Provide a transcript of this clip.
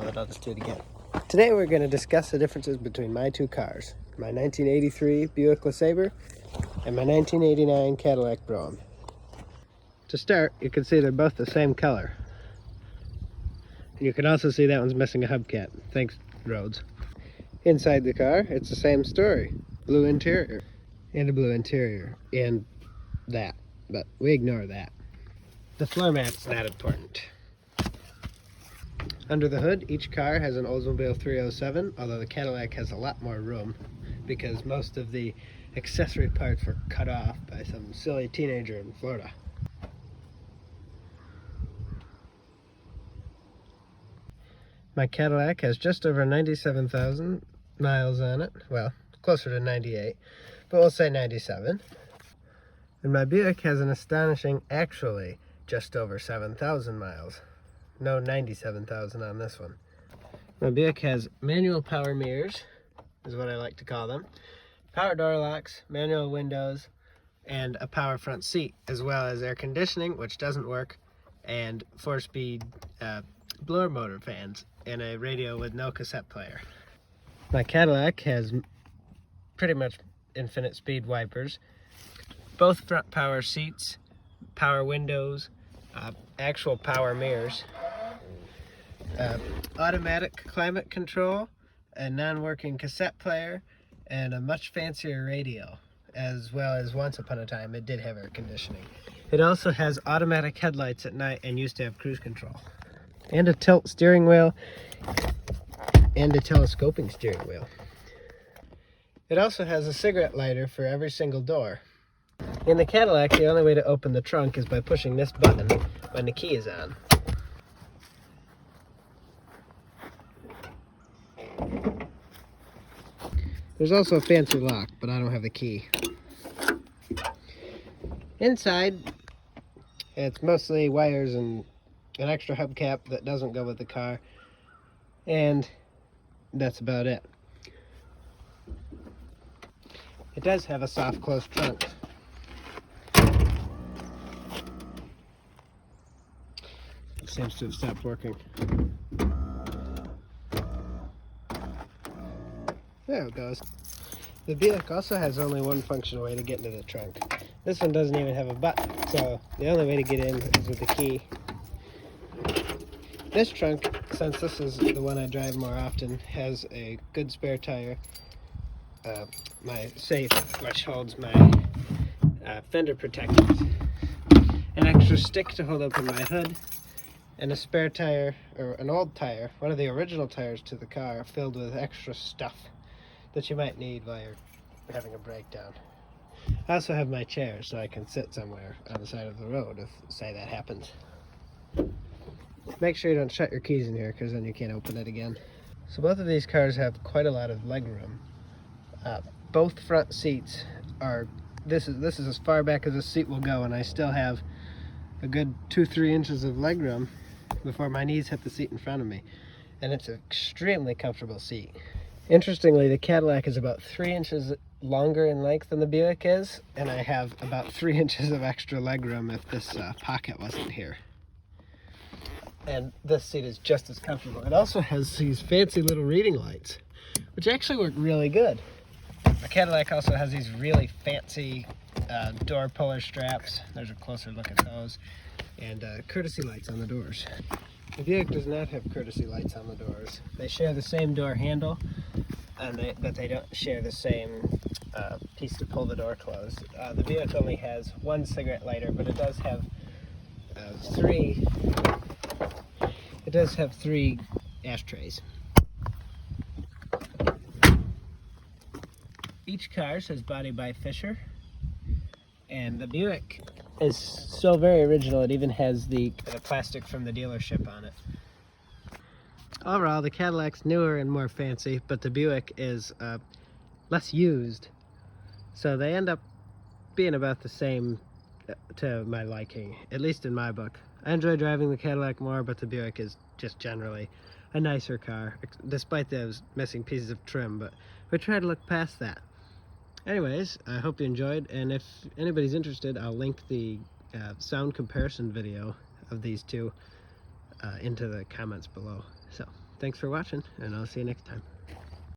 I'll just do it again. Today we're going to discuss the differences between my two cars, my 1983 Buick Lesabre and my 1989 Cadillac Brougham. To start, you can see they're both the same color. And you can also see that one's missing a hubcap. Thanks, roads. Inside the car, it's the same story. Blue interior and a blue interior and that, but we ignore that. The floor mat's not important. Under the hood, each car has an Oldsmobile 307, although the Cadillac has a lot more room because most of the accessory parts were cut off by some silly teenager in Florida. My Cadillac has just over 97,000 miles on it. Well, closer to 98, but we'll say 97. And my Buick has an astonishing, actually, just over 7,000 miles. No, 97,000 on this one. My Buick has manual power mirrors, is what I like to call them, power door locks, manual windows, and a power front seat, as well as air conditioning, which doesn't work, and 4-speed blower motor fans, and a radio with no cassette player. My Cadillac has pretty much infinite speed wipers, both front power seats, power windows, actual power mirrors, automatic climate control, a non-working cassette player, and a much fancier radio, as well as once upon a time it did have air conditioning. It also has automatic headlights at night and used to have cruise control, and a tilt steering wheel and a telescoping steering wheel. It also has a cigarette lighter for every single door. In the Cadillac, the only way to open the trunk is by pushing this button when the key is on. There's also a fancy lock, but I don't have the key. Inside, it's mostly wires and an extra hubcap that doesn't go with the car, and that's about it. It does have a soft close trunk. It seems to have stopped working. There it goes. The Buick also has only one functional way to get into the trunk. This one doesn't even have a button, so the only way to get in is with the key. This trunk, since this is the one I drive more often, has a good spare tire, my safe, which holds my fender protectors, an extra stick to hold open my hood, and a spare tire, or an old tire, one of the original tires to the car, filled with extra stuff that you might need while you're having a breakdown. I also have my chair so I can sit somewhere on the side of the road if, say, that happens. Make sure you don't shut your keys in here, because then you can't open it again. So both of these cars have quite a lot of leg room. Both front seats are, this is as far back as the seat will go, and I still have a good 2-3 inches of leg room before my knees hit the seat in front of me. And it's an extremely comfortable seat. Interestingly, the Cadillac is about 3 inches longer in length than the Buick is, and I have about 3 inches of extra legroom if this pocket wasn't here. And this seat is just as comfortable. It also has these fancy little reading lights, which actually work really good. The Cadillac also has these really fancy door puller straps. There's a closer look at those. And courtesy lights on the doors. The Buick does not have courtesy lights on the doors. They share the same door handle, but they don't share the same piece to pull the door closed. The Buick only has one cigarette lighter, but it does have three ashtrays. Each car says body by Fisher, and the Buick is so very original it even has the plastic from the dealership on it. Overall, the Cadillac's newer and more fancy, but the Buick is less used, so they end up being about the same to my liking, at least in my book. I enjoy driving the Cadillac more, but the Buick is just generally a nicer car, despite those missing pieces of trim, but we try to look past that. Anyways, I hope you enjoyed, and if anybody's interested, I'll link the sound comparison video of these two into the comments below. So thanks for watching, and I'll see you next time.